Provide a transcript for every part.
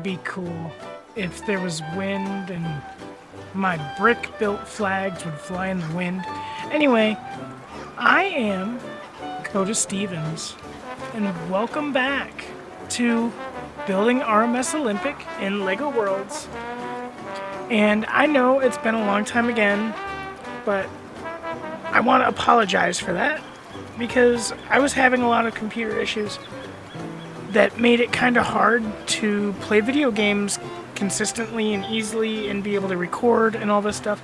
be cool if there was wind and my brick-built flags would fly in the wind. Anyway, I am Coda Stevens, and welcome back to building RMS Olympic in LEGO Worlds. And I know it's been a long time again, but I want to apologize for that because I was having a lot of computer issues that made it kind of hard to play video games consistently and easily and be able to record and all this stuff.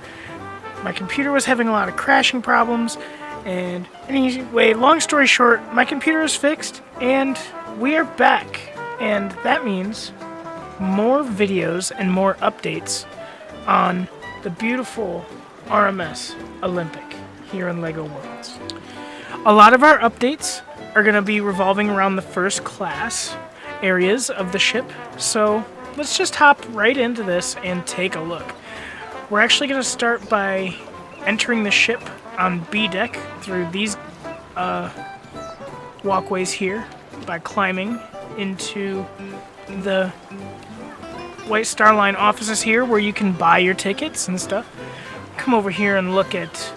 My computer was having a lot of crashing problems, and anyway, long story short, my computer is fixed and we are back, and that means more videos and more updates on the beautiful RMS Olympic here in LEGO Worlds. A lot of our updates are going to be revolving around the first class areas of the ship, so let's just hop right into this and take a look. We're actually going to start by entering the ship on B deck through these walkways here by climbing into the White Star Line offices here where you can buy your tickets and stuff. Come over here and look at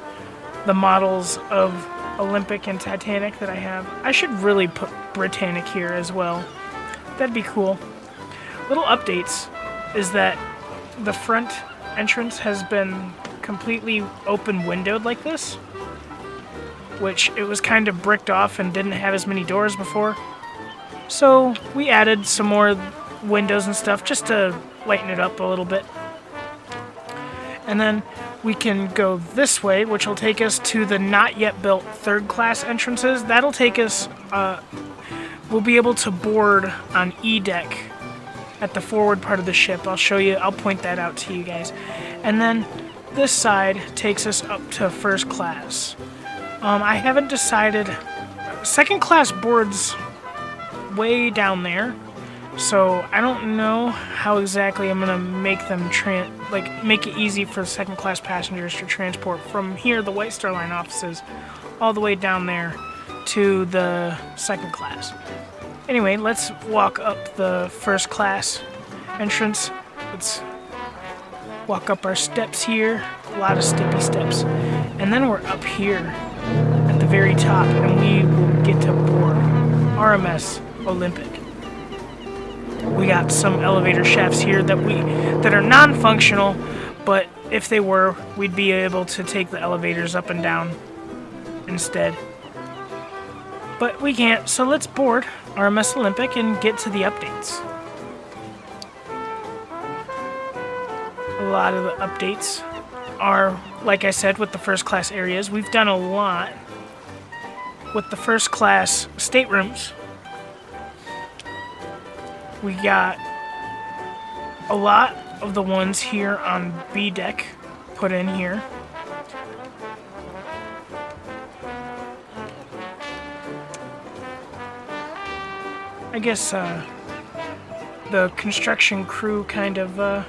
the models of Olympic and Titanic that I have. I should really put Britannic here as well. That'd be cool. Little updates is that the front entrance has been completely open windowed like this, which it was kind of bricked off and didn't have as many doors before. So we added some more windows and stuff just to lighten it up a little bit. And then we can go this way, which will take us to the not yet built third class entrances. That'll take us, we'll be able to board on E deck at the forward part of the ship. I'll show you, I'll point that out to you guys. And then this side takes us up to first class. I haven't decided, second class boards way down there, so I don't know how exactly I'm gonna make them make it easy for second class passengers to transport from here, the White Star Line offices, all the way down there to the second class. Anyway, let's walk up the first class entrance. Let's walk up our steps here, a lot of steppy steps, and then we're up here at the very top, and we will get to board RMS Olympic. We got some elevator shafts here that are non-functional, but if they were, we'd be able to take the elevators up and down instead. But we can't, so let's board RMS Olympic and get to the updates. A lot of the updates are, like I said, with the first class areas. We've done a lot with the first class staterooms. We got a lot of the ones here on B deck put in here. I guess the construction crew kind of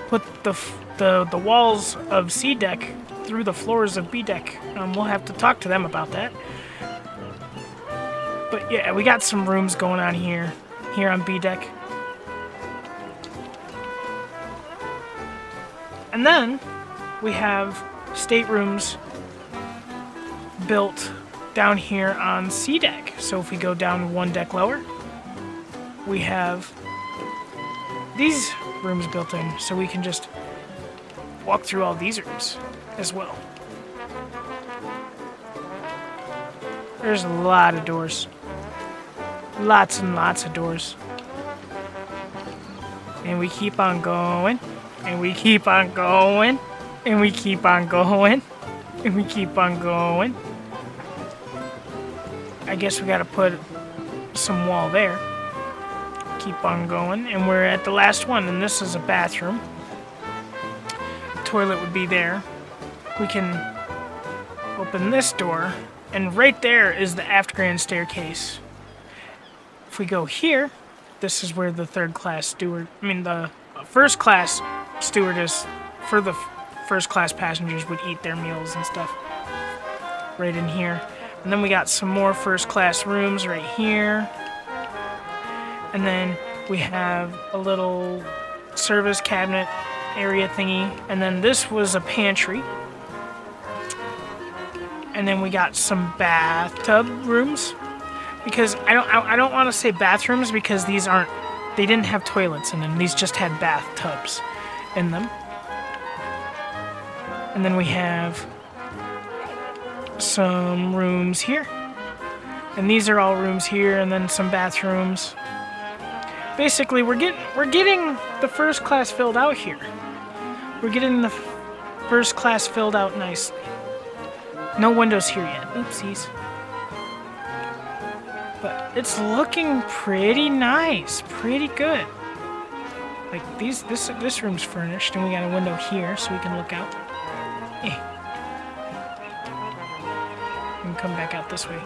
put the walls of C deck through the floors of B deck. We'll have to talk to them about that. But yeah, we got some rooms going on here on B deck. And then we have staterooms built down here on C deck. So if we go down one deck lower, we have these rooms built in, so we can just walk through all these rooms as well. There's a lot of doors. Lots and lots of doors. And we keep on going. And we keep on going. And we keep on going. And we keep on going. I guess we gotta put some wall there. Keep on going. And we're at the last one. And this is a bathroom. The toilet would be there. We can open this door. And right there is the aft grand staircase. If we go here, this is where the the first class stewardess for the first class passengers would eat their meals and stuff. Right in here. And then we got some more first class rooms right here. And then We have a little service cabinet area thingy, and then this was a pantry. And then we got some bathtub rooms, because I don't want to say bathrooms because they didn't have toilets in them. These just had bathtubs in them. And then we have some rooms here. And these are all rooms here, and then some bathrooms. Basically, we're getting the first class filled out here. We're getting the first class filled out nicely. No windows here yet. Oopsies. But it's looking pretty nice, pretty good. Like this room's furnished, and we got a window here so we can look out. Eh. And come back out this way.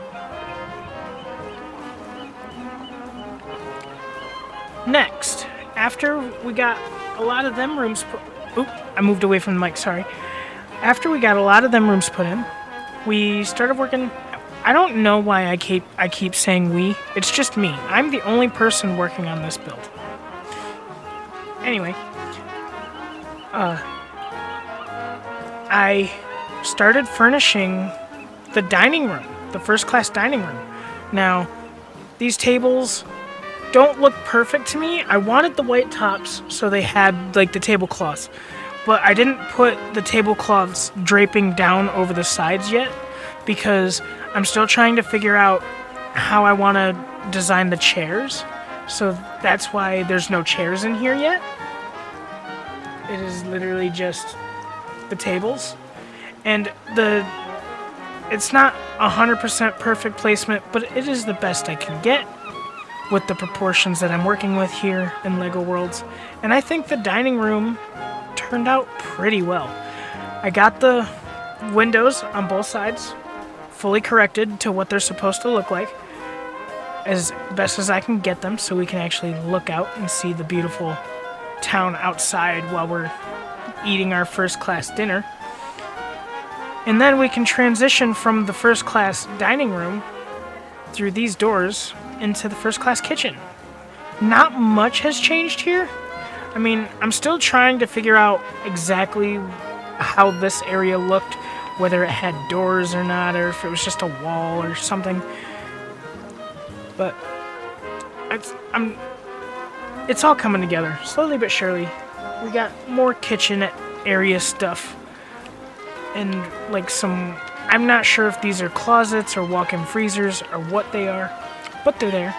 Next, after we got a lot of them rooms put... Oop, I moved away from the mic, sorry. After we got a lot of them rooms put in, we started working... I don't know why I keep saying we. It's just me. I'm the only person working on this build. Anyway, I started furnishing the dining room, the first class dining room. Now, these tables don't look perfect to me. I wanted the white tops so they had like the tablecloths, but I didn't put the tablecloths draping down over the sides yet because I'm still trying to figure out how I want to design the chairs. So that's why there's no chairs in here yet. It is literally just the tables. And it's not 100% perfect placement, but it is the best I can get with the proportions that I'm working with here in LEGO Worlds. And I think the dining room turned out pretty well. I got the windows on both sides fully corrected to what they're supposed to look like as best as I can get them, so we can actually look out and see the beautiful town outside while we're eating our first class dinner. And then we can transition from the first class dining room through these doors into the first class kitchen. Not much has changed here. I mean, I'm still trying to figure out exactly how this area looked, whether it had doors or not, or if it was just a wall or something. But it's all coming together, slowly but surely. We got more kitchen area stuff, and like some, I'm not sure if these are closets or walk-in freezers or what they are, but they're there.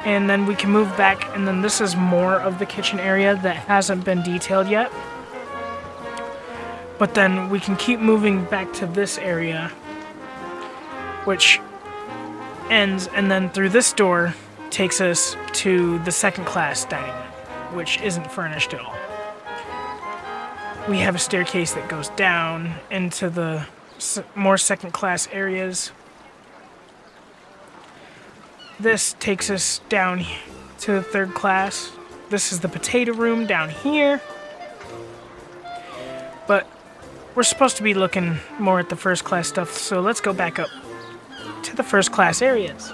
And then we can move back, and then this is more of the kitchen area that hasn't been detailed yet. But then we can keep moving back to this area, which ends, and then through this door takes us to the second class dining room, which isn't furnished at all. We have a staircase that goes down into the more second class areas. This takes us down to the third class. This is the potato room down here. But we're supposed to be looking more at the first class stuff, so let's go back up to the first class areas.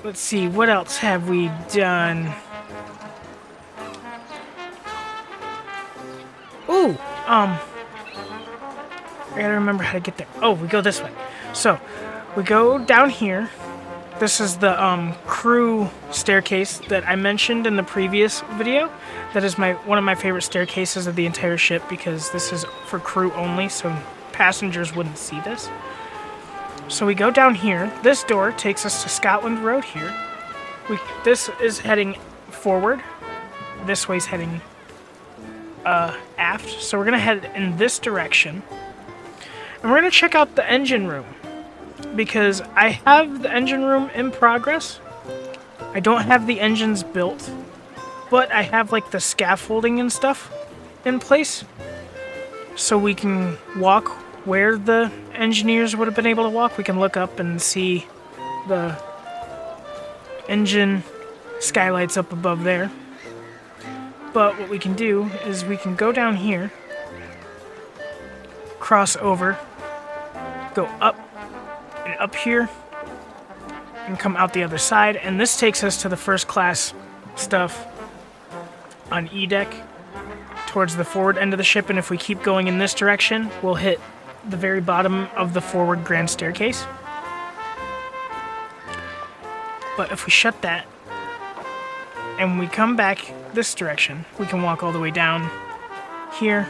Let's see, what else have we done? Ooh, I gotta remember how to get there. Oh, we go this way. So, we go down here. This is the crew staircase that I mentioned in the previous video. That is one of my favorite staircases of the entire ship, because this is for crew only, so passengers wouldn't see this. So we go down here. This door takes us to Scotland Road here. This is heading forward. This way's heading aft. So we're going to head in this direction. And we're going to check out the engine room, because I have the engine room in progress. I don't have the engines built, but I have like the scaffolding and stuff in place, so we can walk where the engineers would have been able to walk. We can look up and see the engine skylights up above there. But what we can do is we can go down here, cross over, go up and up here, and come out the other side. And this takes us to the first class stuff on E deck towards the forward end of the ship. And if we keep going in this direction, we'll hit the very bottom of the forward grand staircase. But if we shut that and we come back this direction, we can walk all the way down here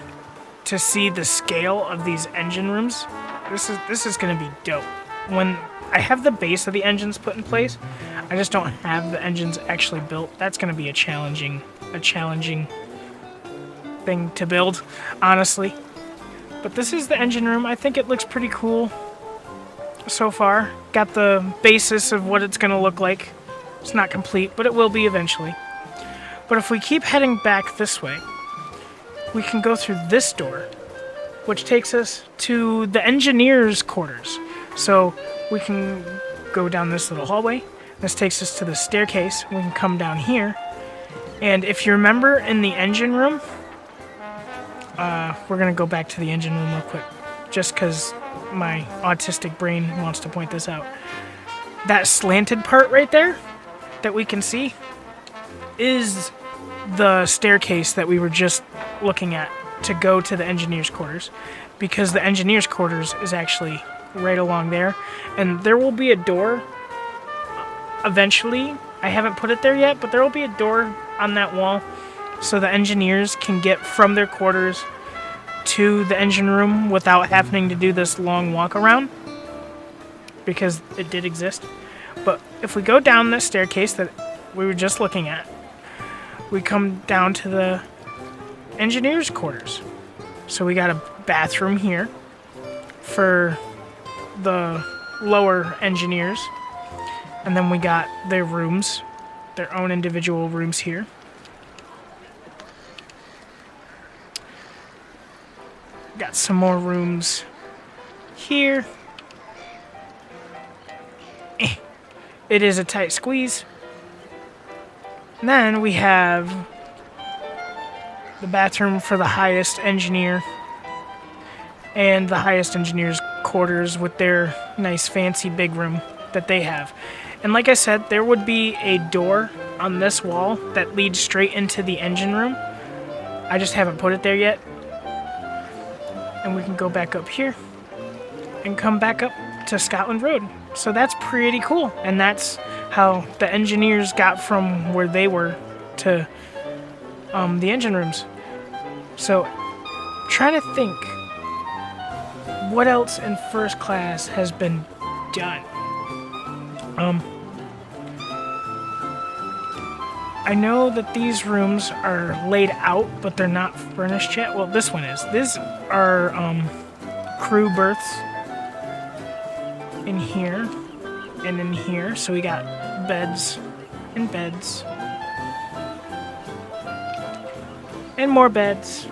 to see the scale of these engine rooms. This is going to be dope. When I have the base of the engines put in place, I just don't have the engines actually built. That's going to be a challenging thing to build, honestly. But this is the engine room. I think it looks pretty cool so far. Got the basis of what it's going to look like. It's not complete, but it will be eventually. But if we keep heading back this way, we can go through this door, which takes us to the engineers' quarters. So we can go down this little hallway. This takes us to the staircase. We can come down here. And if you remember in the engine room, we're going to go back to the engine room real quick, just because my autistic brain wants to point this out. That slanted part right there that we can see is the staircase that we were just looking at to go to the engineers' quarters, because the engineers' quarters is actually right along there, and there will be a door eventually. I haven't put it there yet, but there will be a door on that wall so the engineers can get from their quarters to the engine room without having to do this long walk around, because it did exist. But if we go down the staircase that we were just looking at, we come down to the engineers' quarters. So we got a bathroom here for the lower engineers, and then we got their rooms, their own individual rooms here. Got some more rooms here. It is a tight squeeze. And then we have the bathroom for the highest engineer and the highest engineer's quarters with their nice fancy big room that they have. And like I said, there would be a door on this wall that leads straight into the engine room. I just haven't put it there yet. And we can go back up here and come back up to Scotland Road. So that's pretty cool. And that's how the engineers got from where they were to the engine rooms. So trying to think what else in first class has been done. I know that these rooms are laid out, but they're not furnished yet. Well, this one is. These are crew berths in here and in here. So we got beds and beds and more beds.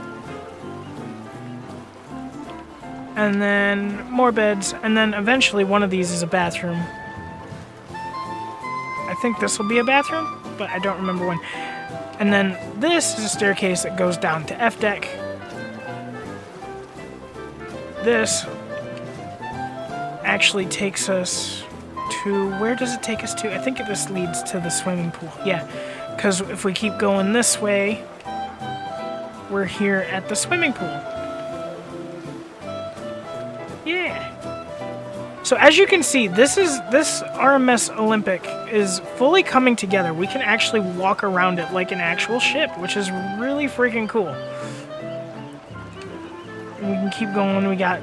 And then more beds, and then eventually one of these is a bathroom. I think this will be a bathroom, but I don't remember when. And then this is a staircase that goes down to F deck. This actually takes us to, where does it take us to? I think this leads to the swimming pool. Yeah, because if we keep going this way, we're here at the swimming pool. Yeah. So as you can see, this RMS Olympic is fully coming together. We can actually walk around it like an actual ship, which is really freaking cool. And we can keep going. We got,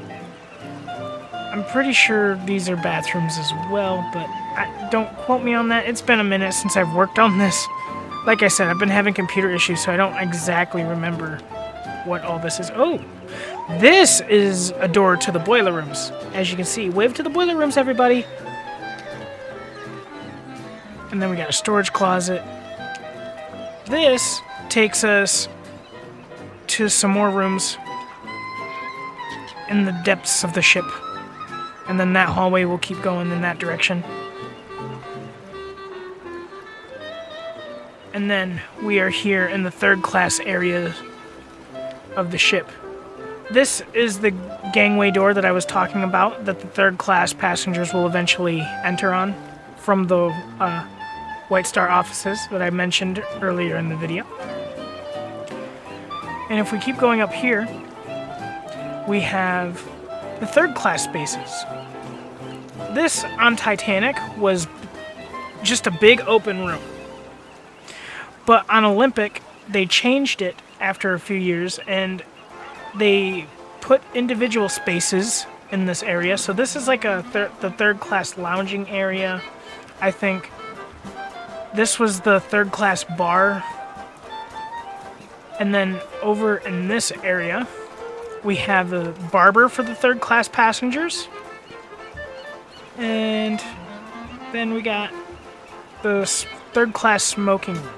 I'm pretty sure these are bathrooms as well, but don't quote me on that. It's been a minute since I've worked on this. Like I said, I've been having computer issues, so I don't exactly remember what all this is. Oh, this is a door to the boiler rooms. As you can see, wave to the boiler rooms, everybody. And then we got a storage closet. This takes us to some more rooms in the depths of the ship. And then that hallway will keep going in that direction. And then we are here in the third class area of the ship. This is the gangway door that I was talking about, that the third class passengers will eventually enter on from the White Star offices that I mentioned earlier in the video. And if we keep going up here, we have the third class spaces. This on Titanic was just a big open room. But on Olympic, they changed it after a few years, and they put individual spaces in this area. So this is like the third class lounging area, I think. This was the third class bar. And then over in this area, we have the barber for the third class passengers. And then we got the third class smoking room.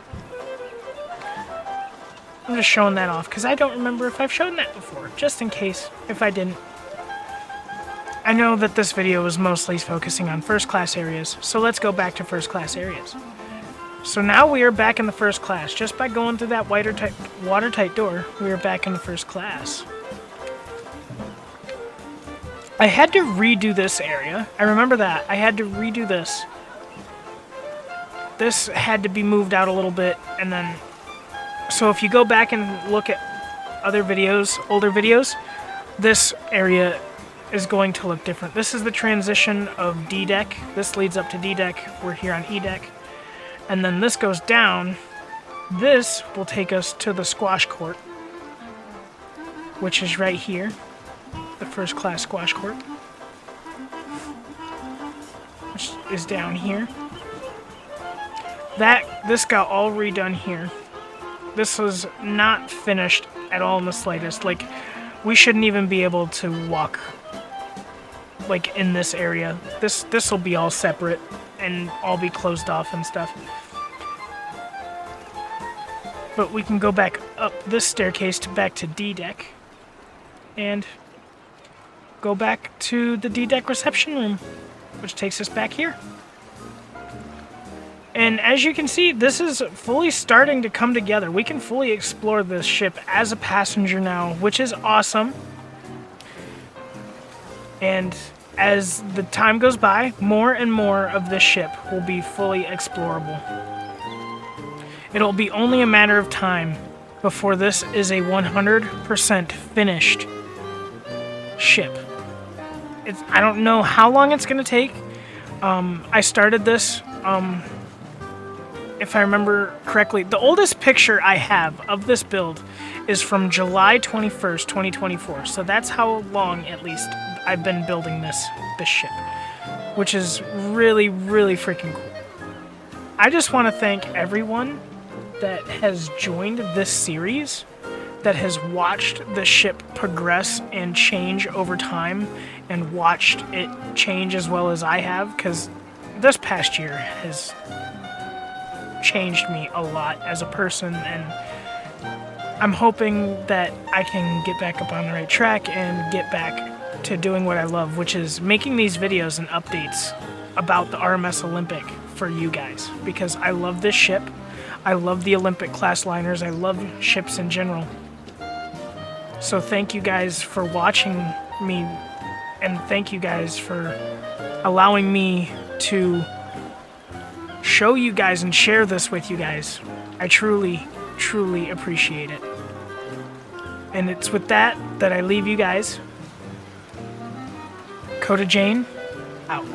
I'm just showing that off because I don't remember if I've shown that before, just in case if I didn't. I know that this video is mostly focusing on first class areas, so let's go back to first class areas. So now we are back in the first class. Just by going through that watertight door, we are back in the first class. I had to redo this area. I remember that. I had to redo this. This had to be moved out a little bit, and then... So if you go back and look at other videos, older videos, this area is going to look different. This is the transition of D deck. This leads up to D deck. We're here on E deck. And then this goes down. This will take us to the squash court, which is right here. The first class squash court, which is down here. This got all redone here. This was not finished at all in the slightest. Like, we shouldn't even be able to walk, like, in this area. This will be all separate and all be closed off and stuff. But we can go back up this staircase back to D deck and go back to the D deck reception room, which takes us back here. And as you can see, this is fully starting to come together. We can fully explore this ship as a passenger now, which is awesome. And as the time goes by, more and more of this ship will be fully explorable. It'll be only a matter of time before this is a 100% finished ship. I don't know how long it's going to take. I started this... if I remember correctly, the oldest picture I have of this build is from July 21st, 2024. So that's how long, at least, I've been building this ship, which is really, really freaking cool. I just want to thank everyone that has joined this series, that has watched the ship progress and change over time, and watched it change as well as I have, because this past year has changed me a lot as a person, and I'm hoping that I can get back up on the right track and get back to doing what I love, which is making these videos and updates about the RMS Olympic for you guys, because I love this ship. I love the Olympic class liners. I love ships in general. So thank you guys for watching me, and thank you guys for allowing me to show you guys and share this with you guys. I truly, truly appreciate it. And it's with that I leave you guys. Coda Jane, out.